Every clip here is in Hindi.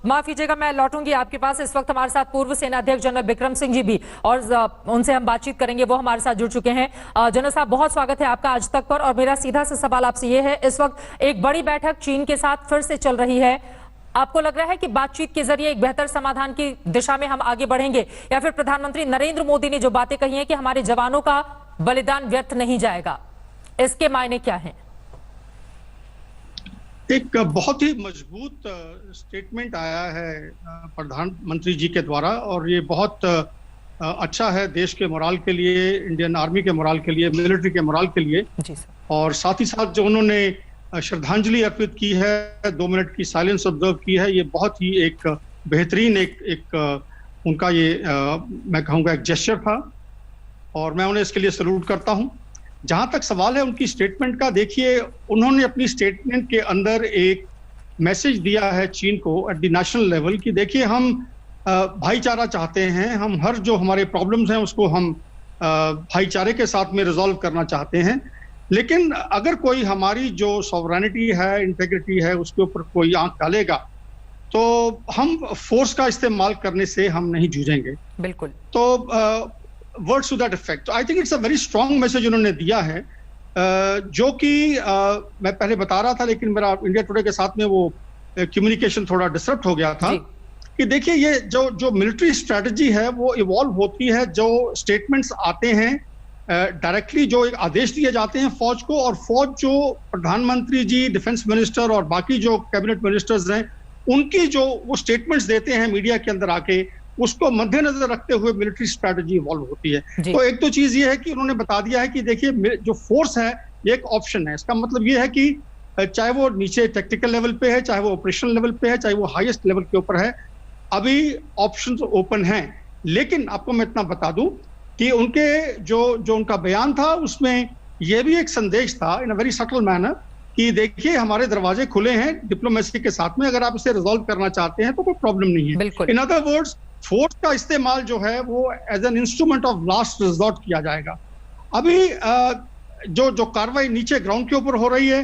माफ कीजिएगा, मैं लौटूंगी आपके पास। इस वक्त हमारे साथ पूर्व सेना अध्यक्ष जनरल विक्रम सिंह जी भी, और उनसे हम बातचीत करेंगे, वो हमारे साथ जुड़ चुके हैं। जनरल साहब, बहुत स्वागत है आपका आज तक पर। और मेरा सीधा सा सवाल आपसे ये है, इस वक्त एक बड़ी बैठक चीन के साथ फिर से चल रही है, आपको लग रहा है कि बातचीत के जरिए एक बेहतर समाधान की दिशा में हम आगे बढ़ेंगे, या फिर प्रधानमंत्री नरेंद्र मोदी ने जो बातें कही हैं कि हमारे जवानों का बलिदान व्यर्थ नहीं जाएगा, इसके मायने क्या हैं? एक बहुत ही मजबूत स्टेटमेंट आया है प्रधानमंत्री जी के द्वारा, और ये बहुत अच्छा है देश के मोराल के लिए, इंडियन आर्मी के मोराल के लिए, मिलिट्री के मोराल के लिए। जी सर। और साथ ही साथ जो उन्होंने श्रद्धांजलि अर्पित की है, 2 मिनट की साइलेंस ऑब्जर्व की है, ये बहुत ही एक बेहतरीन एक उनका ये मैं कहूँगा एक जेस्चर था, और मैं उन्हें इसके लिए सैल्यूट करता हूँ। जहां तक सवाल है उनकी स्टेटमेंट का, देखिए उन्होंने अपनी स्टेटमेंट के अंदर एक मैसेज दिया है चीन को एट द नेशनल लेवल कि देखिए हम भाईचारा चाहते हैं, हम हर जो हमारे प्रॉब्लम्स हैं उसको हम भाईचारे के साथ में रिजॉल्व करना चाहते हैं, लेकिन अगर कोई हमारी जो सॉवरेनिटी है, इंटेग्रिटी है, उसके ऊपर कोई आंख डालेगा तो हम फोर्स का इस्तेमाल करने से हम नहीं जूझेंगे। बिल्कुल। तो words to that effect, I think it's a very strong message उन्होंने दिया है, जो कि मैं पहले बता रहा था, लेकिन मेरा इंडिया टुडे के साथ में वो कम्युनिकेशन थोड़ा डिस्टर्ब हो गया था कि देखिए ये जो मिलिट्री स्ट्रेटजी है वो इवॉल्व होती है, जो स्टेटमेंट्स आते हैं डायरेक्टली, जो एक आदेश दिए जाते हैं फौज को, और फौज जो प्रधानमंत्री जी, डिफेंस मिनिस्टर और बाकी जो कैबिनेट मिनिस्टर्स हैं, उनकी जो वो स्टेटमेंट्स देते हैं मीडिया के अंदर आके, उसको मद्देनजर रखते हुए मिलिट्री स्ट्रेटजी इवॉल्व होती है। तो एक तो चीज ये है कि उन्होंने बता दिया है कि देखिए जो फोर्स है ये एक ऑप्शन है। इसका मतलब ये है कि चाहे वो नीचे टेक्टिकल लेवल पे है, चाहे वो ऑपरेशनल लेवल पे है, चाहे वो हाईएस्ट लेवल के ऊपर है, अभी ऑप्शंस ओपन हैं। लेकिन आपको मैं इतना बता दूं कि उनके जो उनका बयान था उसमें यह भी एक संदेश था इन अ वेरी सटल मैनर कि देखिए हमारे दरवाजे खुले हैं डिप्लोमेसी के साथ में, अगर आप इसे रिजॉल्व करना चाहते हैं तो कोई प्रॉब्लम नहीं है। इन अदर वर्ड्स, फोर्स का इस्तेमाल जो है वो as an instrument of last resort किया जाएगा। अभी जो कार्रवाई नीचे ग्राउंड के ऊपर हो रही है,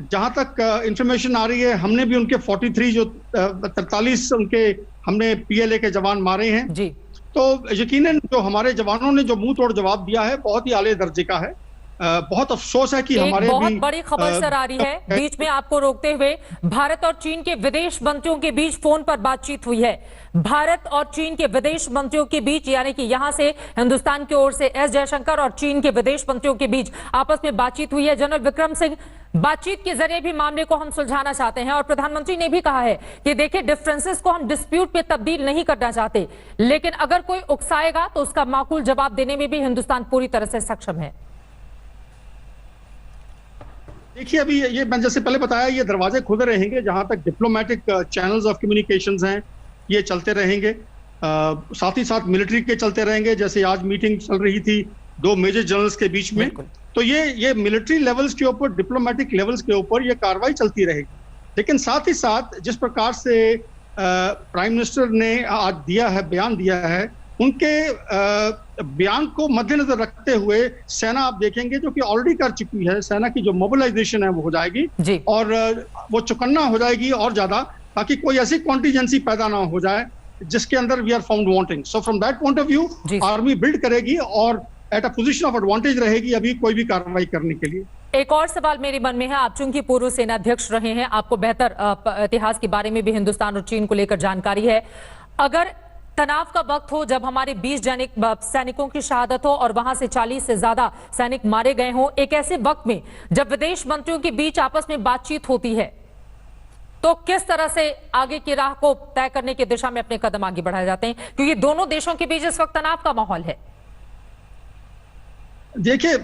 जहां तक इंफॉर्मेशन आ रही है, हमने भी उनके 43 जो 43 उनके हमने पीएलए के जवान मारे हैं जी। तो यकीनन जो हमारे जवानों ने जो मुंह तोड़ जवाब दिया है बहुत ही आले दर्जे का है। बहुत अफसोस है कि हमारे बहुत बड़ी खबर सर आ रही है, बीच में आपको रोकते हुए, भारत और चीन के विदेश मंत्रियों के बीच फोन पर बातचीत हुई है। भारत और चीन के विदेश मंत्रियों के बीच, यानी कि यहां से हिंदुस्तान की ओर से एस जयशंकर और चीन के विदेश मंत्रियों के बीच आपस में बातचीत हुई है। जनरल विक्रम सिंह, बातचीत के जरिए भी मामले को हम सुलझाना चाहते हैं, और प्रधानमंत्री ने भी कहा है कि देखिए डिफरेंसेस को हम डिस्प्यूट पे तब्दील नहीं करना चाहते, लेकिन अगर कोई उकसाएगा तो उसका माकूल जवाब देने में भी हिंदुस्तान पूरी तरह से सक्षम है। देखिए अभी ये मैंने जैसे पहले बताया, ये दरवाजे खुले रहेंगे, जहां तक डिप्लोमेटिक चैनल्स ऑफ कम्युनिकेशंस हैं ये चलते रहेंगे, साथ ही साथ मिलिट्री के चलते रहेंगे। जैसे आज मीटिंग चल रही थी 2 मेजर जनरल्स के बीच में, तो ये मिलिट्री लेवल्स के ऊपर, डिप्लोमेटिक लेवल्स के ऊपर ये कार्रवाई चलती रहेगी। लेकिन साथ ही साथ जिस प्रकार से प्राइम मिनिस्टर ने आज दिया है, बयान दिया है, उनके बयान को मद्देनजर रखते हुए सेना आप देखेंगे जो कि ऑलरेडी कर चुकी है, सेना की जो मोबिलाइजेशन है वो हो जाएगी जी। और वो चौकन्ना हो जाएगी और ज्यादा, ताकि कोई ऐसी कॉन्टीजेंसी पैदा ना हो जाए जिसके अंदर we are found wanting. So from that point of view army build करेगी और at a position of advantage रहेगी अभी कोई भी कार्रवाई करने के लिए। एक और सवाल मेरे मन में है, आप चूंकि पूर्व सेना अध्यक्ष रहे हैं, आपको बेहतर इतिहास के बारे में भी हिंदुस्तान और चीन को लेकर जानकारी है। अगर तनाव का वक्त हो, जब हमारे 20 सैनिकों की शहादत हो और वहां से 40 से ज्यादा सैनिक मारे गए हों, एक ऐसे वक्त में जब विदेश मंत्रियों के बीच आपस में बातचीत होती है, तो किस तरह से आगे की राह को तय करने की दिशा में अपने कदम आगे बढ़ाए जाते हैं, क्योंकि दोनों देशों के बीच इस वक्त तनाव का माहौल है। देखिए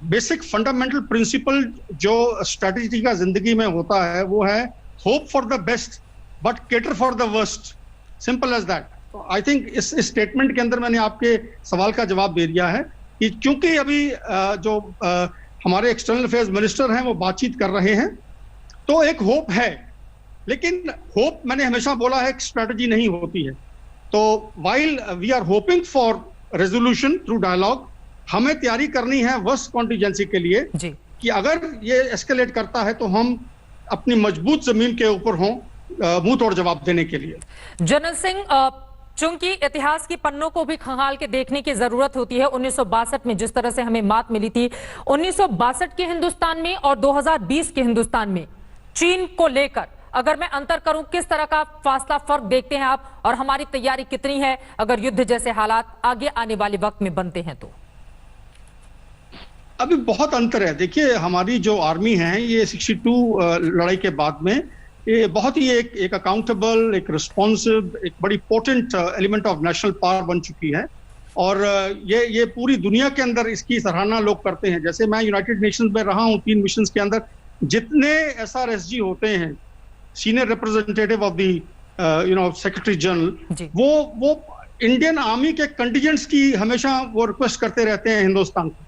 बेसिक फंडामेंटल प्रिंसिपल जो स्ट्रेटेजी का जिंदगी में होता है वो है hope for the best but cater for the worst, simple as that. I think इस स्टेटमेंट के अंदर मैंने आपके सवाल का जवाब दे दिया है कि क्योंकि अभी जो हमारे एक्सटर्नल अफेयर्स मिनिस्टर हैं वो बातचीत कर रहे हैं, तो एक होप है, लेकिन होप मैंने हमेशा बोला है स्ट्रेटजी नहीं होती है। तो while we are hoping for resolution through dialogue, हमें तैयारी करनी है वर्स्ट कॉन्टीजेंसी के लिए जी। कि अगर ये एस्केलेट करता है तो हम अपनी मजबूत जमीन के ऊपर हों मुंह तोड़ जवाब देने के लिए। जनरल सिंह, चूंकि इतिहास की पन्नों को भी खंगाल के देखने की जरूरत होती है, 1962 में जिस तरह से हमें मात मिली थी, 1962 के हिंदुस्तान में और 2020 के हिंदुस्तान में चीन को लेकर अगर मैं अंतर करूं, किस तरह का फासला, फर्क देखते हैं आप, और हमारी तैयारी कितनी है अगर युद्ध जैसे हालात आगे आने वाले वक्त में बनते हैं तो? अभी बहुत अंतर है। देखिए, हमारी जो आर्मी है ये 62 लड़ाई के बाद में ये बहुत ही एक अकाउंटेबल, एक रिस्पॉन्सिव, एक बड़ी potent element of national power बन चुकी है। और ये पूरी दुनिया के अंदर इसकी सराहना लोग करते हैं। जैसे मैं यूनाइटेड नेशंस में रहा हूं 3 मिशंस के अंदर, जितने SRSG होते हैं, senior representative of the secretary general, वो इंडियन आर्मी के कंटिजेंट्स की हमेशा वो रिक्वेस्ट करते रहते हैं हिंदुस्तान को,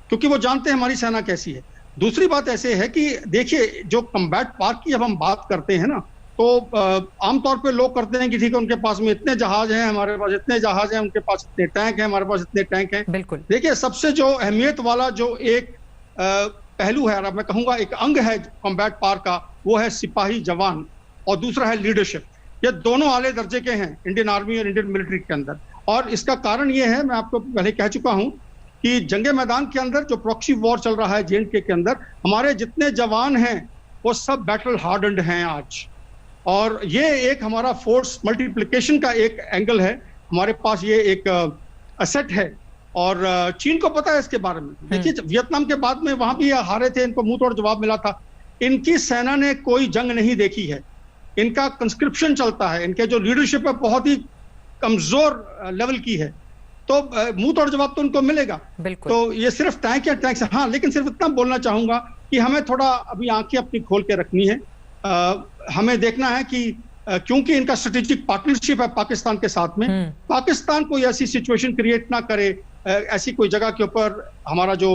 क्योंकि वो जानते हैं हमारी सेना कैसी है। दूसरी बात ऐसे है कि देखिए, जो कम्बैट पार्क की जब हम बात करते हैं ना, तो आमतौर पे लोग करते हैं कि ठीक है, उनके पास में इतने जहाज हैं, हमारे पास इतने जहाज हैं, उनके पास इतने टैंक हैं, हमारे पास इतने टैंक हैं। बिल्कुल। देखिए, सबसे जो अहमियत वाला जो एक पहलू है, मैं कहूंगा एक अंग है कम्बैट पार्क का, वो है सिपाही जवान, और दूसरा है लीडरशिप। ये दोनों आले दर्जे के हैं इंडियन आर्मी और इंडियन मिलिट्री के अंदर। और इसका कारण ये है, मैं आपको पहले कह चुका हूं कि जंगे मैदान के अंदर जो प्रॉक्सी वॉर चल रहा है J&K के अंदर, हमारे जितने जवान हैं वो सब बैटल हार्डन्ड हैं आज। और ये एक हमारा फोर्स मल्टीप्लिकेशन का एक एंगल है, हमारे पास ये एक असेट है। और चीन को पता है इसके बारे में। देखिए, वियतनाम के बाद में वहां भी हारे थे, इनको मुंह तोड़ जवाब मिला था। इनकी सेना ने कोई जंग नहीं देखी है, इनका कंस्क्रिप्शन चलता है, इनके जो लीडरशिप है बहुत ही कमजोर लेवल की है, तो मुंह तोड़ जवाब तो उनको मिलेगा। तो ये सिर्फ टैंक या टैंक से, हाँ, लेकिन सिर्फ इतना बोलना चाहूंगा कि हमें थोड़ा अभी आंखें अपनी खोल के रखनी है। हमें देखना है कि क्योंकि इनका स्ट्रेटेजिक पार्टनरशिप है पाकिस्तान के साथ में, पाकिस्तान कोई ऐसी सिचुएशन क्रिएट ना करे, ऐसी कोई जगह के ऊपर, हमारा जो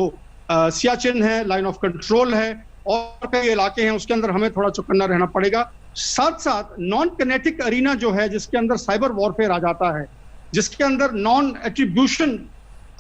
सियाचिन है, लाइन ऑफ कंट्रोल है, और कई इलाके हैं, उसके अंदर हमें थोड़ा चौकन्ना रहना पड़ेगा। साथ साथ नॉन किनेटिक अरीना जो है, जिसके अंदर साइबर वॉरफेयर आ जाता है, जिसके अंदर नॉन एट्रीब्यूशन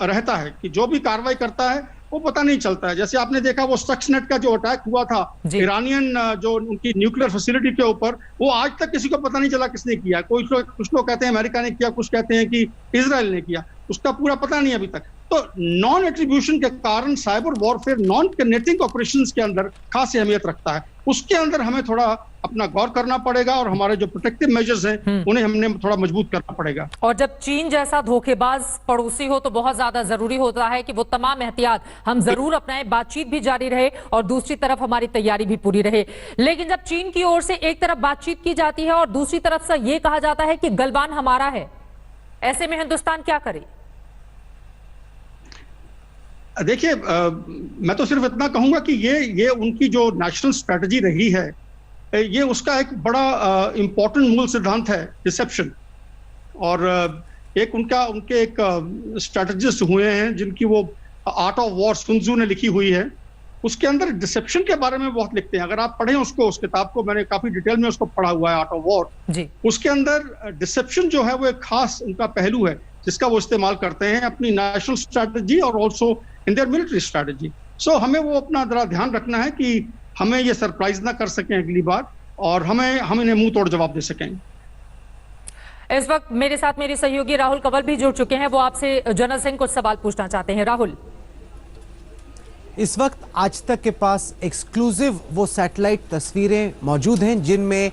रहता है कि जो भी कार्रवाई करता है वो पता नहीं चलता है। जैसे आपने देखा वो स्टक्सनेट का जो अटैक हुआ था ईरानियन जो उनकी न्यूक्लियर फैसिलिटी के ऊपर, वो आज तक किसी को पता नहीं चला किसने किया। कुछ लोग कहते हैं अमेरिका ने किया, कुछ कहते हैं कि इजराइल ने किया, उसका पूरा पता नहीं अभी तक। तो नॉन एट्रीब्यूशन के कारण cyber warfare non kinetic operations के अंदर खास अहमियत रखता है। उसके अंदर हमें थोड़ा अपना गौर करना पड़ेगा, और हमारे जो प्रोटेक्टिव मेजर्स हैं उन्हें हमने थोड़ा मजबूत करना पड़ेगा। और जब चीन जैसा धोखेबाज पड़ोसी हो तो बहुत ज्यादा जरूरी होता है कि वो तमाम एहतियात हम जरूर अपनाएं, बातचीत भी जारी रहे और दूसरी तरफ हमारी तैयारी भी पूरी रहे। लेकिन जब चीन की ओर से एक तरफ बातचीत की जाती है और दूसरी तरफ से ये कहा जाता है कि गलवान हमारा है, ऐसे में हिंदुस्तान क्या करे? देखिए, मैं तो सिर्फ इतना कहूंगा कि ये उनकी जो नेशनल स्ट्रेटजी रही है, ये उसका एक बड़ा इंपॉर्टेंट मूल सिद्धांत है डिसेप्शन। और एक उनके एक स्ट्रेटजिस्ट हुए हैं जिनकी वो art of war soon Tzu ने लिखी हुई है, उसके अंदर डिसेप्शन के बारे में बहुत लिखते हैं। अगर आप पढ़ें उसको, उस किताब को मैंने काफी डिटेल में उसको पढ़ा हुआ है, आर्ट ऑफ वॉर। उसके अंदर डिसेप्शन जो है वो एक खास उनका पहलू है जिसका वो इस्तेमाल करते हैं अपनी नेशनल स्ट्रेटजी और also in their military strategy. So हमें वो अपना जरा ध्यान रखना है कि हमें ये सरप्राइज ना कर सकें अगली बार, और हम इन्हें मुंह तोड़ जवाब दे सकें। इस वक्त मेरे साथ मेरे सहयोगी राहुल कंवल भी जुड़ चुके हैं, वो आपसे जनरल सिंह कुछ सवाल पूछना चाहते हैं। राहुल, इस वक्त आज तक के पास एक्सक्लूसिव वो सैटेलाइट तस्वीरें मौजूद हैं जिनमें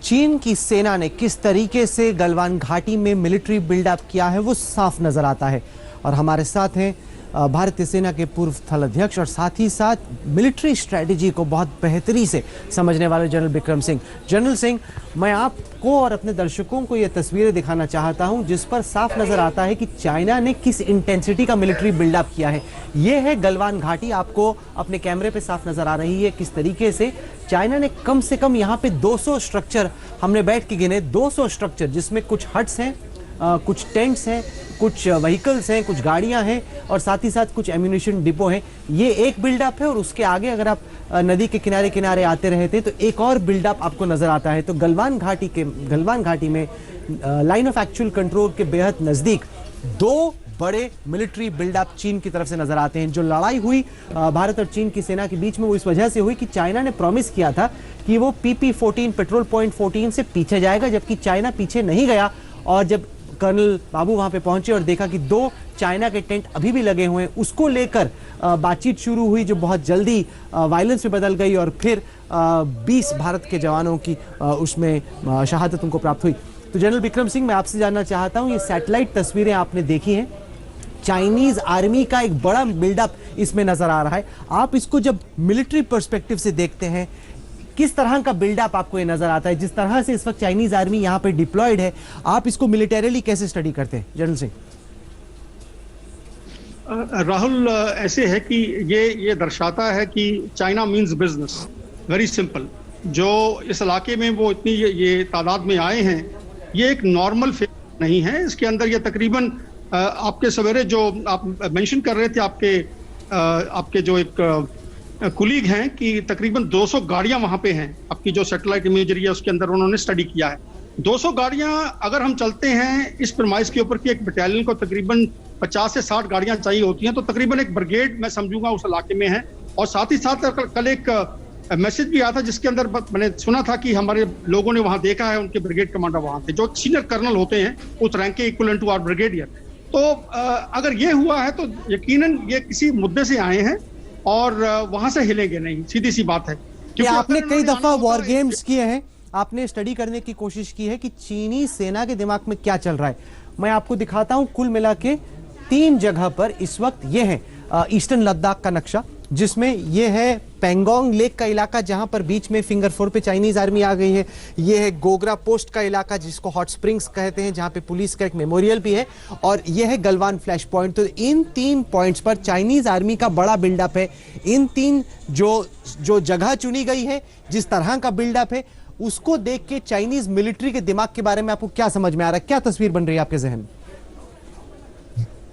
चीन की सेना ने किस तरीके से गलवान घाटी में मिलिट्री बिल्डअप किया है वो साफ नजर आता है। और हमारे साथ हैं भारतीय सेना के पूर्व थल अध्यक्ष और साथ ही साथ मिलिट्री स्ट्रेटजी को बहुत बेहतरी से समझने वाले जनरल बिक्रम सिंह। जनरल सिंह, मैं आपको और अपने दर्शकों को ये तस्वीरें दिखाना चाहता हूं जिस पर साफ नजर आता है कि चाइना ने किस इंटेंसिटी का मिलिट्री बिल्डअप किया है। ये है गलवान घाटी, आपको अपने कैमरे पे साफ नजर आ रही है किस तरीके से चाइना ने कम से कम यहाँ पे 200 स्ट्रक्चर, हमने बैठ के गिने 200 स्ट्रक्चर, जिसमें कुछ हट्स हैं, कुछ टेंट्स हैं, कुछ व्हीकल्स हैं, कुछ गाड़ियां हैं और साथ ही साथ कुछ एम्यूनिशन डिपो हैं। ये एक बिल्डअप है और उसके आगे अगर आप नदी के किनारे किनारे आते रहते तो एक और बिल्डअप आपको नजर आता है। तो गलवान घाटी में लाइन ऑफ एक्चुअल कंट्रोल के बेहद नजदीक 2 बड़े मिलिट्री बिल्डअप चीन की तरफ से नजर आते हैं। जो लड़ाई हुई भारत और चीन की सेना के बीच में, वो इस वजह से हुई कि चाइना ने प्रॉमिस किया था कि वो PP-14 पेट्रोल पॉइंट 14 से पीछे जाएगा, जबकि चाइना पीछे नहीं गया। और जब कर्नल बाबू वहां पे पहुंचे और देखा कि 2 चाइना के टेंट अभी भी लगे हुए हैं, उसको लेकर बातचीत शुरू हुई, जो बहुत जल्दी वायलेंस में बदल गई और फिर 20 भारत के जवानों की उसमें शहादत उनको प्राप्त हुई। तो जनरल विक्रम सिंह, मैं आपसे जानना चाहता हूं, ये सैटेलाइट तस्वीरें आपने देखी हैं, चाइनीज आर्मी का एक बड़ा बिल्डअप इसमें नजर आ रहा है। आप इसको जब मिलिट्री पर्सपेक्टिव से देखते हैं, किस तरह का बिल्डअप आपको ये नजर आता है? जिस तरह से इस वक्त चाइनीज आर्मी यहां पे डिप्लॉयड है, आप इसको मिलिटरीली कैसे स्टडी करते हैं जनरल सिंह? राहुल, ऐसे है कि ये दर्शाता है कि China means business, very simple. जो इस इलाके में वो इतनी ये तादाद में आए हैं, ये एक नॉर्मल फेज नहीं है। इसके अंदर ये तकरीबन आपके सवेरे जो आप मेंशन कर रहे थे, आपके जो एक कुलीग हैं कि तकरीबन 200 गाड़ियां वहां पे हैं। आपकी जो सैटेलाइट इमेजरी है उसके अंदर उन्होंने स्टडी किया है। 200 गाड़ियां अगर हम चलते हैं इस प्रमाइस के ऊपर कि एक बटालियन को तकरीबन 50 से 60 गाड़ियां चाहिए होती हैं, तो तकरीबन एक ब्रिगेड मैं समझूंगा उस इलाके में है। और साथ ही साथ कल एक मैसेज भी आया था जिसके अंदर मैंने सुना था कि हमारे लोगों ने वहां देखा है, उनके ब्रिगेड कमांडर वहां थे, जो सीनियर कर्नल होते हैं उस रैंक के, इक्विवेलेंट टू आवर ब्रिगेडियर। तो अगर ये हुआ है तो यकीनन ये किसी मुद्दे से आए हैं और वहां से हिलेंगे नहीं, सीधी सी बात है। क्योंकि आपने कई दफा वॉर गेम्स किए हैं, आपने स्टडी करने की कोशिश की है कि चीनी सेना के दिमाग में क्या चल रहा है। मैं आपको दिखाता हूं, कुल मिला के 3 जगह पर इस वक्त ये है ईस्टर्न लद्दाख का नक्शा, जिसमें ये है पेंगोंग लेक का इलाका जहां पर बीच में फिंगर 4 पे चाइनीज आर्मी आ गई है। ये है गोगरा पोस्ट का इलाका जिसको हॉट स्प्रिंग्स कहते हैं, जहां पे पुलिस का एक मेमोरियल भी है, और ये है गलवान फ्लैश पॉइंट। तो इन 3 पॉइंट्स पर चाइनीज आर्मी का बड़ा बिल्डअप है। इन 3 जो जगह चुनी गई है, जिस तरह का बिल्डअप है, उसको देख के चाइनीज मिलिट्री के दिमाग के बारे में आपको क्या समझ में आ रहा है, क्या तस्वीर बन रही है आपके जहन में?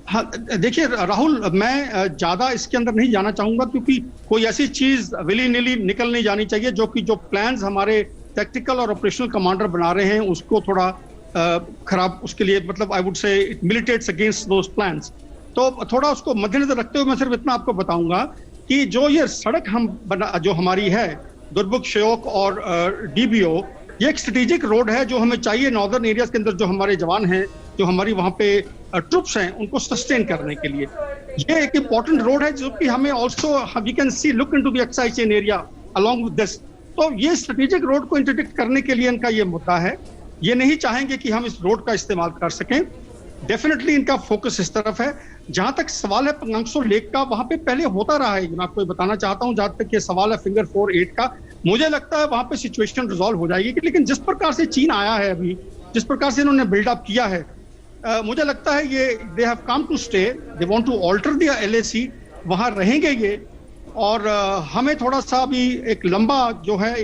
हाँ, देखिए राहुल, मैं ज्यादा इसके अंदर नहीं जाना चाहूंगा, क्योंकि कोई ऐसी चीज विली निली निकल नहीं जानी चाहिए जो प्लान्स हमारे टैक्टिकल और ऑपरेशनल कमांडर बना रहे हैं उसको थोड़ा खराब, उसके लिए मतलब I would say it militates against those plans. तो थोड़ा उसको मद्देनजर रखते हुए मैं सिर्फ इतना आपको बताऊंगा कि जो ये सड़क जो हमारी है दुर्बुक श्योक और DBO, ये एक स्ट्रेटेजिक रोड है जो हमें चाहिए नॉर्दर्न एरियाज के अंदर जो हमारे जवान हैं, जो हमारी वहां पे ट्रुप्स हैं, उनको सस्टेन करने के लिए। ये एक इंपॉर्टेंट रोड है जो कि हमें also we can see look into the Aksai Chin area along with this. तो ये स्ट्रेटेजिक रोड को इंटरडिक्ट करने के लिए इनका ये मुद्दा है। ये नहीं चाहेंगे कि हम इस रोड का इस्तेमाल कर सकें। डेफिनेटली इनका फोकस इस तरफ है। जहां तक सवाल है पंगांगसो लेक का, वहां पे पहले होता रहा है, मैं आपको बताना चाहता हूं। जहां तक ये सवाल है फिंगर 4-8 का, मुझे लगता है वहां पे सिचुएशन रिजॉल्व हो जाएगी। लेकिन जिस प्रकार से चीन आया है अभी, जिस प्रकार से इन्होंने बिल्डअप किया है, मुझे लगता है ये they have come to stay, they want to alter the LAC, वहां रहेंगे ये। और हमें थोड़ा सा भी एक लंबा जो है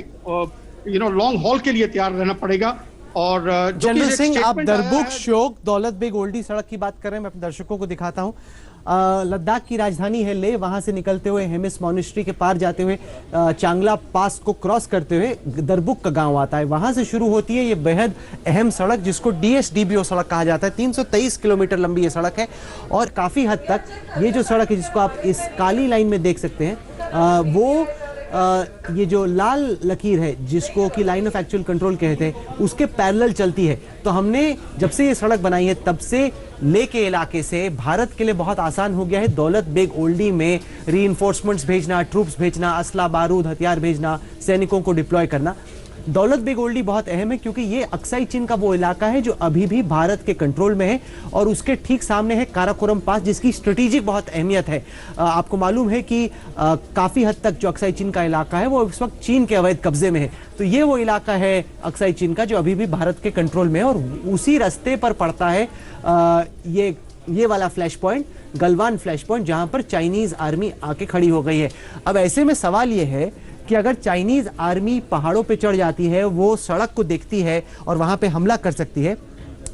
लॉन्ग हॉल के लिए तैयार रहना पड़ेगा। और जनरल सिंह, आप दरबुक श्योक दौलत बेग ओल्डी सड़क की बात कर रहे हैं, मैं अपने दर्शकों को दिखाता हूं। लद्दाख की राजधानी है ले, वहां से निकलते हुए हेमिस मॉनेस्ट्री के पार जाते हुए चांगला पास को क्रॉस करते हुए दरबुक का गांव आता है। वहां से शुरू होती है ये बेहद अहम सड़क जिसको DSDBO सड़क कहा जाता है। 323 किलोमीटर लंबी ये सड़क है और काफी हद तक ये जो सड़क है, जिसको आप इस काली लाइन में देख सकते हैं, वो ये जो लाल लकीर है जिसको कि लाइन ऑफ एक्चुअल कंट्रोल कहते हैं, उसके पैरेलल चलती है। तो हमने जब से ये सड़क बनाई है तब से ले के इलाके से भारत के लिए बहुत आसान हो गया है दौलत बेग ओल्डी में रीइंफोर्समेंट्स भेजना, ट्रूप्स भेजना, असला बारूद हथियार भेजना, सैनिकों को डिप्लॉय करना। दौलत बेग ओल्डी बहुत अहम है क्योंकि ये अक्साई चीन का वो इलाका है जो अभी भी भारत के कंट्रोल में है और उसके ठीक सामने है काराकोरम पास जिसकी स्ट्रेटेजिक बहुत अहमियत है। आपको मालूम है कि काफी हद तक जो अक्साई चीन का इलाका है वो इस वक्त चीन के अवैध कब्जे में है। तो ये वो इलाका है अक्साई चीन का जो अभी भी भारत के कंट्रोल में है और उसी रास्ते पर पड़ता है ये वाला flash point, Galwan flash point, जहां पर चाइनीज आर्मी आके खड़ी हो गई है। अब ऐसे में सवाल यह है कि अगर चाइनीज आर्मी पहाड़ों पे चढ़ जाती है, वो सड़क को देखती है और वहां पे हमला कर सकती है,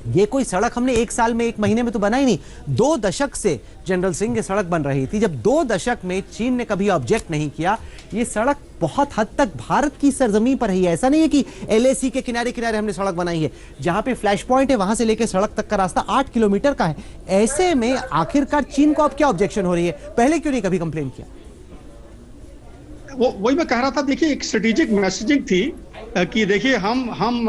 ये कोई सड़क हमने एक साल में, एक महीने में तो बनाई नहीं। 2 दशक से जनरल सिंह ये सड़क बन रही थी। जब 2 दशक में चीन ने कभी ऑब्जेक्ट नहीं किया, ये सड़क बहुत हद तक भारत की सरजमीन पर ही है। ऐसा नहीं है कि LAC के किनारे किनारे हमने सड़क बनाई है। जहां पे फ्लैश पॉइंट है वहां से लेकर सड़क तक का रास्ता 8 किलोमीटर का है। ऐसे में आखिरकार चीन को अब क्या ऑब्जेक्शन हो रही है? पहले क्यों नहीं कभी कंप्लेन किया? वही मैं कह रहा था, देखिए एक स्ट्रेटेजिक मैसेजिंग थी कि देखिए हम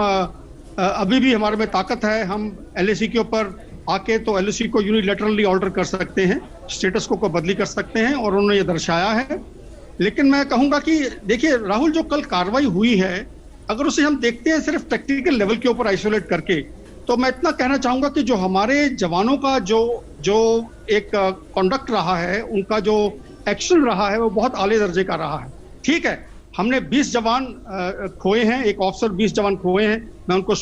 अभी भी हमारे में ताकत है, हम LAC के ऊपर आके तो LAC को यूनिलैटरली ऑर्डर कर सकते हैं, स्टेटस को बदली कर सकते हैं, और उन्होंने ये दर्शाया है। लेकिन मैं कहूंगा कि देखिए राहुल, जो कल कार्रवाई हुई है, अगर उसे हम देखते हैं सिर्फ टेक्निकल लेवल के ऊपर आइसोलेट करके, तो मैं इतना कहना चाहूंगा कि जो हमारे जवानों का जो एक कॉन्डक्ट रहा है, उनका जो एक्शन रहा है, वो बहुत आले दर्जे का रहा है। ठीक है, हमने 20 जवान खोए हैं, एक ऑफिसर 20 जवान खोए हैं, मैं उनको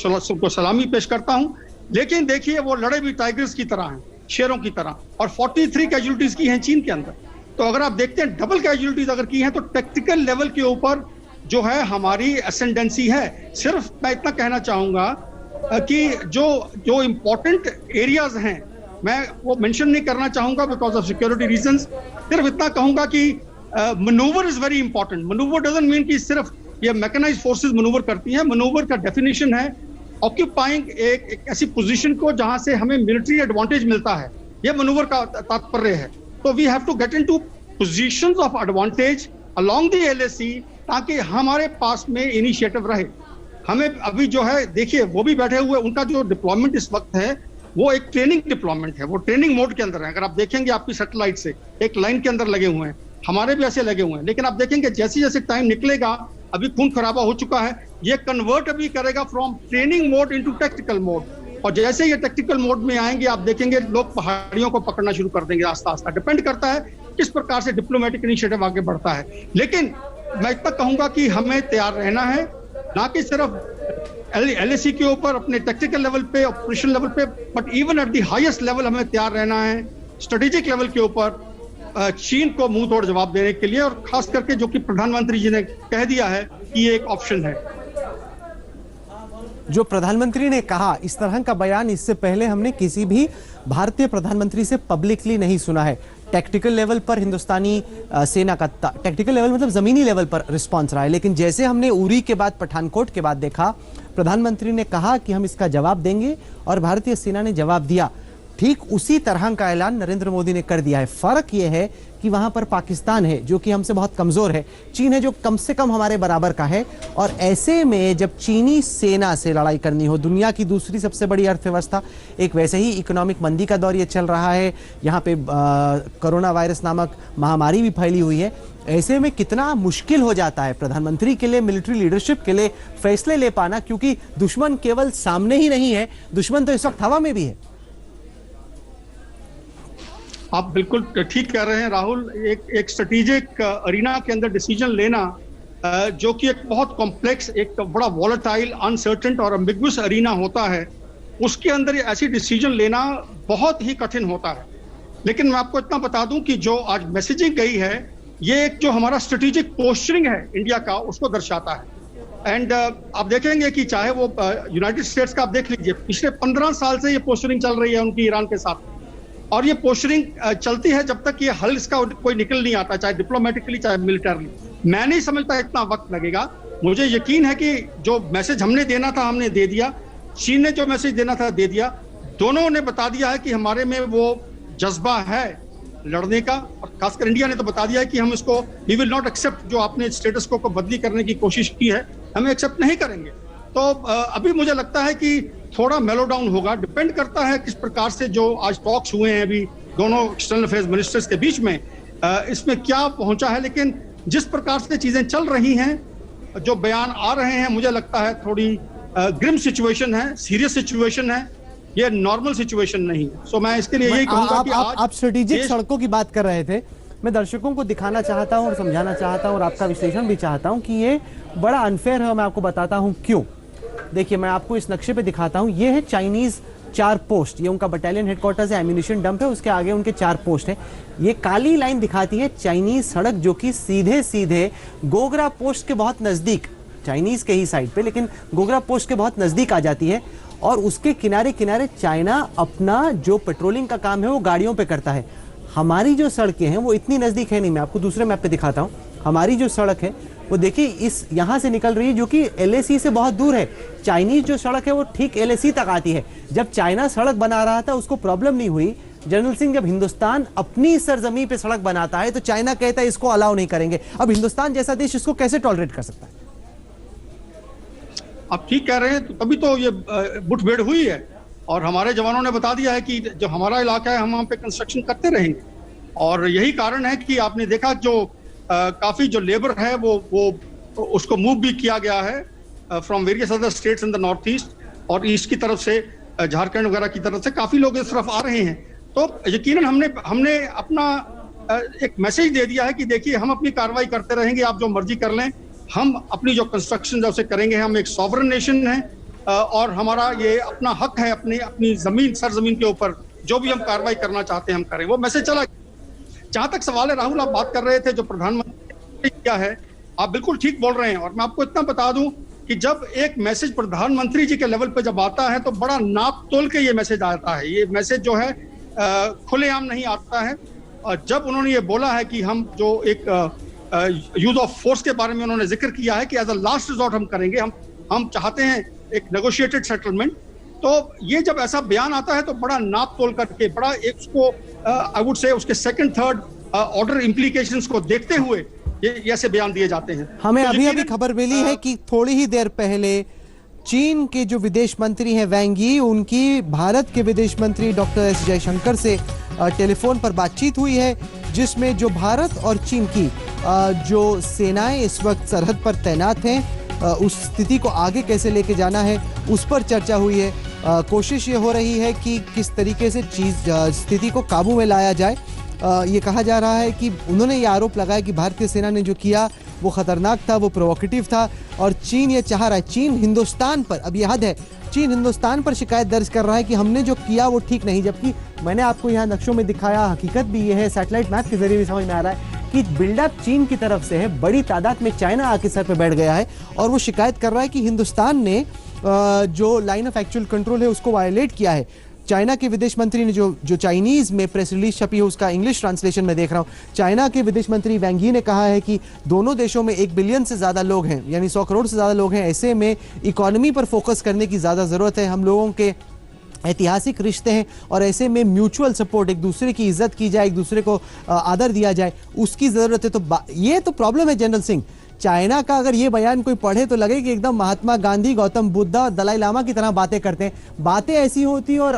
सलामी पेश करता हूं। लेकिन देखिए वो लड़े भी टाइगर्स की तरह हैं, शेरों की तरह, और 43 कैजुअलिटीज की हैं चीन के अंदर। तो अगर आप देखते हैं डबल कैजुअलिटीज अगर की हैं, तो टेक्टिकल लेवल के ऊपर जो है हमारी एसेंडेंसी है। सिर्फ मैं इतना कहना चाहूंगा कि जो इंपॉर्टेंट एरियाज हैं, मैं वो मेंशन नहीं करना चाहूंगा बिकॉज ऑफ सिक्योरिटी रीजंस। सिर्फ इतना कहूंगा कि manoeuvre is very important. Manoeuvre doesn't mean कि सिर्फ ये मैकेनाइज्ड फोर्सेस मनूवर करती हैं। मनूवर का डेफिनेशन है ऑक्यूपाइंग एक ऐसी पोजीशन को जहां से हमें मिलिट्री एडवांटेज मिलता है, यह मनूवर का तात्पर्य है। तो we have to get into positions of advantage along the LAC, ताकि हमारे पास में इनिशिएटिव रहे। हमें अभी जो है देखिए, वो भी बैठे हुए, उनका जो डिप्लॉयमेंट इस वक्त है वो एक ट्रेनिंग डिप्लॉयमेंट है, वो ट्रेनिंग मोड के अंदर है। अगर आप देखेंगे आपकी सैटेलाइट से एक लाइन के अंदर लगे हुए हैं, हमारे भी ऐसे लगे हुए हैं। लेकिन आप देखेंगे जैसे जैसे टाइम निकलेगा, अभी खून खराबा हो चुका है, ये कन्वर्ट अभी करेगा from training mode into tactical mode. और जैसे ये टेक्टिकल मोड में आएंगे, आप देखेंगे लोग पहाड़ियों को पकड़ना शुरू कर देंगे आस्ता आस्ता। डिपेंड करता है किस प्रकार से डिप्लोमेटिक इनिशिएटिव आगे बढ़ता है। लेकिन मैं इतना कहूंगा कि हमें तैयार रहना है, ना कि सिर्फ LAC के ऊपर अपने टेक्टिकल लेवल पे, ऑपरेशन लेवल पे, but even at the highest level हमें तैयार रहना है स्ट्रेटेजिक लेवल के ऊपर चीन को मुंह तोड़ जवाब देने के लिए। और खास करके जो कि प्रधानमंत्री जी ने कह दिया है कि ये एक ऑप्शन है। जो प्रधानमंत्री ने कहा, इस तरह का बयान इससे पहले हमने किसी भी भारतीय प्रधानमंत्री से पब्लिकली नहीं सुना है। टैक्टिकल लेवल पर हिंदुस्तानी सेना का, टैक्टिकल लेवल मतलब जमीनी लेवल पर रिस्पांस रहा है। लेकिन जैसे हमने उरी के बाद, पठानकोट के बाद देखा, प्रधानमंत्री ने कहा कि हम इसका जवाब देंगे और भारतीय सेना ने जवाब दिया। ठीक उसी तरह का ऐलान नरेंद्र मोदी ने कर दिया है। फर्क यह है कि वहां पर पाकिस्तान है जो कि हमसे बहुत कमजोर है, चीन है जो कम से कम हमारे बराबर का है। और ऐसे में जब चीनी सेना से लड़ाई करनी हो, दुनिया की दूसरी सबसे बड़ी अर्थव्यवस्था, एक वैसे ही इकोनॉमिक मंदी का दौर ये चल रहा है, यहाँ पे कोरोना वायरस नामक महामारी भी फैली हुई है, ऐसे में कितना मुश्किल हो जाता है प्रधानमंत्री के लिए, मिलिट्री लीडरशिप के लिए फैसले ले पाना, क्योंकि दुश्मन केवल सामने ही नहीं है, दुश्मन तो इस वक्त हवा में भी है। आप बिल्कुल ठीक कह रहे हैं राहुल। एक स्ट्रेटेजिक अरीना के अंदर डिसीजन लेना, जो कि एक बहुत कॉम्प्लेक्स, एक बड़ा वॉलेटाइल, अनसर्टेन और एम्बिगुअस अरीना होता है, उसके अंदर ऐसी डिसीजन लेना बहुत ही कठिन होता है। लेकिन मैं आपको इतना बता दूं कि जो आज मैसेजिंग गई है, ये एक जो हमारा स्ट्रेटेजिक पोस्चरिंग है इंडिया का, उसको दर्शाता है। एंड आप देखेंगे कि चाहे वो यूनाइटेड स्टेट्स का आप देख लीजिए, पिछले 15 साल से ये पोस्चरिंग चल रही है उनकी ईरान के साथ, और ये पोस्चरिंग चलती है जब तक ये हल इसका कोई निकल नहीं आता, चाहे डिप्लोमेटिकली चाहे मिलिटरली। मैं नहीं समझता इतना वक्त लगेगा। मुझे यकीन है कि जो मैसेज हमने देना था हमने दे दिया, चीन ने जो मैसेज देना था दे दिया। दोनों ने बता दिया है कि हमारे में वो जज्बा है लड़ने का, और खासकर इंडिया ने तो बता दिया है कि हम इसको वी विल नॉट एक्सेप्ट, जो आपने स्टेटस को बदली करने की कोशिश की है, हमें एक्सेप्ट नहीं करेंगे। तो अभी मुझे लगता है कि थोड़ा मेलो डाउन होगा। डिपेंड करता है किस प्रकार से जो आज टॉक्स हुए हैं अभी दोनों एक्सटर्नल अफेयर्स मिनिस्टर्स के बीच में, इसमें क्या पहुंचा है। लेकिन जिस प्रकार से चीजें चल रही हैं, जो बयान आ रहे हैं, मुझे लगता है थोड़ी ग्रिम सिचुएशन है, सीरियस सिचुएशन है, ये नॉर्मल सिचुएशन नहीं है। सो मैं इसके लिए यही कहूंगा कि आप स्ट्रेटेजिक सड़कों की बात कर रहे थे, मैं दर्शकों को दिखाना चाहता हूं और समझाना चाहता हूं और आपका विश्लेषण भी चाहता हूं कि ये बड़ा अनफेयर है। मैं आपको बताता हूं क्यों। देखिए, मैं आपको इस नक्शे पे दिखाता हूं, ये है चाइनीज 4 पोस्ट, ये उनका बटालियन हेडक्वार्टर्स है, एम्यूनिशन डंप है, उसके आगे उनके 4 पोस्ट हैं। ये काली लाइन दिखाती है चाइनीज सड़क, जो कि सीधे सीधे गोगरा पोस्ट के बहुत नजदीक, चाइनीज के ही साइड पे, लेकिन गोगरा पोस्ट के बहुत नजदीक आ जाती है। और उसके किनारे किनारे चाइना अपना जो पेट्रोलिंग का काम है वो गाड़ियों पे करता है। हमारी जो सड़कें हैं वो इतनी नजदीक है नहीं, मैं आपको दूसरे मैप पे दिखाता हूँ। हमारी जो सड़क है वो देखिए इस यहाँ से निकल रही है जो कि LAC से बहुत दूर है। चाइनीज जो सड़क है वो ठीक LAC तक आती है। जब चाइना सड़क बना रहा था उसको प्रॉब्लम नहीं हुई। जनरल सिंह, जब हिंदुस्तान अपनी सरजमी पे सड़क बनाता है तो चाइना कहता है इसको अलाउ नहीं करेंगे। अब हिंदुस्तान जैसा देश इसको कैसे टॉलरेट कर सकता है? आप ठीक कह रहे हैं, तो तभी तो ये मुठभेड़ हुई है और हमारे जवानों ने बता दिया है कि जो हमारा इलाका है हम वहां पे कंस्ट्रक्शन करते रहेंगे। और यही कारण है कि आपने देखा जो काफी जो लेबर है वो उसको मूव भी किया गया है from various other states in the north east और ईस्ट की तरफ से, झारखंड वगैरह की तरफ से काफी लोग इस तरफ आ रहे हैं। तो यकीनन हमने अपना एक मैसेज दे दिया है कि देखिए हम अपनी कार्रवाई करते रहेंगे, आप जो मर्जी कर लें, हम अपनी जो कंस्ट्रक्शन जो उसे करेंगे। हम एक सॉवरन नेशन है और हमारा ये अपना हक है अपनी जमीन सरजमीन के ऊपर जो भी हम कार्रवाई करना चाहते हैं हम करें। वो मैसेज चला। जहां तक सवाल है राहुल, आप बात कर रहे थे जो प्रधानमंत्री ने किया है, आप बिल्कुल ठीक बोल रहे हैं। और मैं आपको इतना बता दूं कि जब एक मैसेज प्रधानमंत्री जी के लेवल पे जब आता है तो बड़ा नाप तोल के ये मैसेज आता है। ये मैसेज जो है खुलेआम नहीं आता है। और जब उन्होंने ये बोला है कि हम जो एक यूज ऑफ फोर्स के बारे में उन्होंने जिक्र किया है कि एज अ लास्ट रिजॉर्ट हम करेंगे, हम चाहते हैं एक नेगोशिएटेड सेटलमेंट। तो ये जब ऐसा बयान आता है तो बड़ा नाप तोल करके, बड़ा एक उसको आई वुड से उसके सेकंड थर्ड ऑर्डर इम्प्लीकेशंस को देखते हुए ये ऐसे बयान दिए जाते हैं। हमें अभी खबर मिली है कि थोड़ी ही देर पहले चीन के जो विदेश मंत्री हैं वैंग यी, उनकी भारत के विदेश मंत्री डॉक्टर एस जयशंकर से टेलीफोन पर बातचीत हुई है, जिसमें जो भारत और चीन की जो सेनाएं इस वक्त सरहद पर तैनात हैं, उस स्थिति को आगे कैसे लेके जाना है उस पर चर्चा हुई है। कोशिश ये हो रही है कि किस तरीके से स्थिति को काबू में लाया जाए। ये कहा जा रहा है कि उन्होंने ये आरोप लगाया कि भारतीय सेना ने जो किया वो खतरनाक था, वो प्रोवोकेटिव था और चीन ये चाह रहा है, चीन हिंदुस्तान पर, अब ये हद है, चीन हिंदुस्तान पर शिकायत दर्ज कर रहा है कि हमने जो किया वो ठीक नहीं। जबकि मैंने आपको यहाँ नक्शों में दिखाया, हकीकत भी ये है, सैटेलाइट मैप के जरिए भी समझ में आ रहा है कि बिल्डअप चीन की तरफ से है, बड़ी तादाद में चाइना आके सर पे बैठ गया है और वो शिकायत कर रहा है कि हिंदुस्तान ने जो लाइन ऑफ एक्चुअल कंट्रोल है उसको वायलेट किया है। चाइना के विदेश मंत्री ने जो चाइनीज में प्रेस रिलीज छपी है उसका इंग्लिश ट्रांसलेशन में देख रहा हूं, चाइना के विदेश मंत्री वैंग यी ने कहा है कि दोनों देशों में 1 बिलियन से ज्यादा लोग हैं, यानी 100 करोड़ से ज्यादा लोग हैं। ऐसे में इकोनॉमी पर फोकस करने की ज्यादा जरूरत है। हम लोगों के ऐतिहासिक रिश्ते हैं और ऐसे में म्यूचुअल सपोर्ट, एक दूसरे की इज्जत की जाए, एक दूसरे को आदर दिया जाए, उसकी जरूरत है। तो ये तो प्रॉब्लम है जनरल सिंह। चाइना का अगर ये बयान कोई पढ़े तो लगे कि एकदम महात्मा गांधी, गौतम बुद्ध और दलाई लामा की तरह बातें करते हैं। बातें ऐसी होती हैं और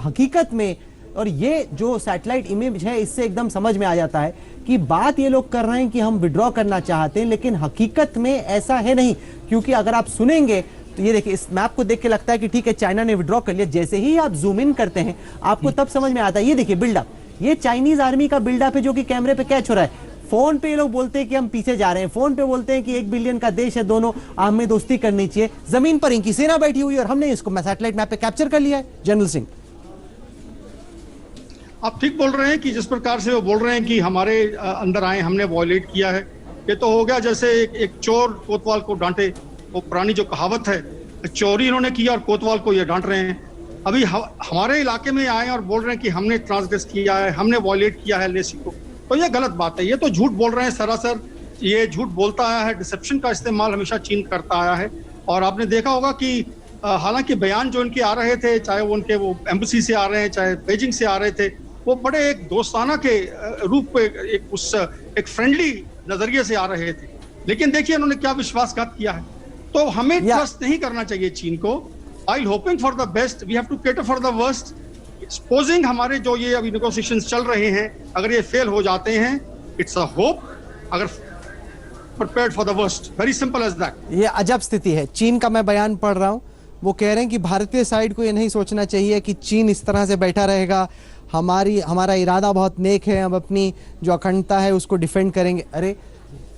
हकीकत में, और ये जो सैटेलाइट इमेज है इससे एकदम समझ में आ जाता है कि बात ये लोग कर रहे हैं कि हम विड्रॉ करना चाहते हैं, लेकिन हकीकत में ऐसा है नहीं। क्योंकि अगर आप सुनेंगे तो ये देखिए, इस मैप को देख के लगता है कि ठीक है चाइना ने विड्रॉ कर लिया। जैसे ही आप जूम इन करते हैं आपको तब समझ में आता है। ये देखिए बिल्डअप, ये चाइनीज आर्मी का बिल्डअप है जो कि कैमरे पे कैच हो रहा है। फोन पे ये लोग बोलते हैं कि हम पीछे जा रहे हैं, फोन पे बोलते हैं कि 1 बिलियन का देश है, दोनों हमें दोस्ती करनी चाहिए। जमीन पर इनकी सेना बैठी हुई और हमने इसको सैटेलाइट मैप पे कैप्चर कर लिया है। जनरल सिंह, आप ठीक बोल रहे हैं कि जिस प्रकार से वो बोल रहे हैं कि हमारे अंदर आए, हमने वॉयलेट किया है, ये तो हो गया जैसे एक चोर कोतवाल को डांटे। वो पुरानी जो कहावत है, चोरी इन्होंने किया और कोतवाल को ये डांट रहे हैं। अभी हमारे इलाके में आए और बोल रहे हैं कि हमने ट्रांसग्रेस किया है, हमने वॉयलेट किया है LAC को, तो ये गलत बात है। ये तो झूठ बोल रहे हैं सरासर। ये झूठ बोलता आया है, डिसेप्शन का इस्तेमाल हमेशा चीन करता आया है। और आपने देखा होगा कि हालांकि बयान जो इनके आ रहे थे, चाहे वो उनके वो एम्बेसी से आ रहे हैं, चाहे बीजिंग से आ रहे थे, वो बड़े एक दोस्ताना के रूप पे एक फ्रेंडली नजरिए से आ रहे थे। लेकिन देखिए उन्होंने क्या विश्वासघात किया है। तो हमें ट्रस्ट नहीं करना चाहिए चीन को। while hoping for the best, we have to cater for the worst. Supposing हमारे जो ये अभी negotiations चल रहे हैं, अगर ये फेल हो जाते हैं, it's a hope. अगर prepared for the worst, very simple as that. ये अजब स्थिति है। चीन का मैं बयान पढ़ रहा हूँ, वो कह रहे हैं कि भारतीय साइड को ये नहीं सोचना चाहिए कि चीन इस तरह से बैठा रहेगा। हमारा इरादा बहुत नेक है, हम अपनी जो अखंडता है उसको डिफेंड करेंगे। अरे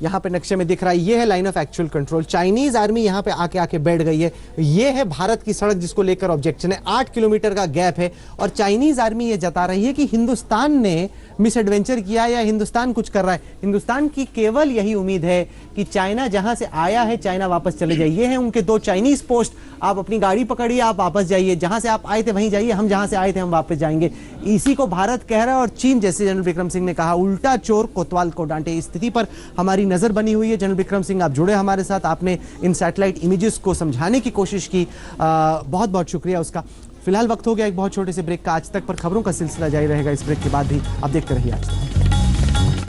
यहाँ पे नक्शे में दिख रहा है, ये है line of actual control. Chinese army यहाँ पे आके बैठ गई है। ये है भारत की सड़क जिसको लेकर ऑब्जेक्शन है। 8 किलोमीटर का गैप है और चाइनीज आर्मी ये जता रही है कि हिंदुस्तान ने मिस एडवेंचर किया या हिंदुस्तान कुछ कर रहा है। हिंदुस्तान की केवल यही उम्मीद है कि चाइना जहां से आया है चाइना वापस चले जाइए। ये है उनके 2 चाइनीज पोस्ट। आप अपनी गाड़ी पकड़िए, आप वापस जाइए, जहां से आप आए थे वहीं जाइए, हम जहां से आए थे हम वापस जाएंगे। इसी को भारत कह रहा है और चीन, जैसे जनरल विक्रम सिंह ने कहा, उल्टा चोर कोतवाल को डांटे। इस स्थिति पर हमारी नजर बनी हुई है। जनरल विक्रम सिंह, आप जुड़े हमारे साथ, आपने इन सैटेलाइट इमेजेस को समझाने की कोशिश की, बहुत बहुत शुक्रिया उसका। फिलहाल वक्त हो गया एक बहुत छोटे से ब्रेक का। आज तक पर खबरों का सिलसिला जारी रहेगा इस ब्रेक के बाद भी। आप देखते रहिए आज तक।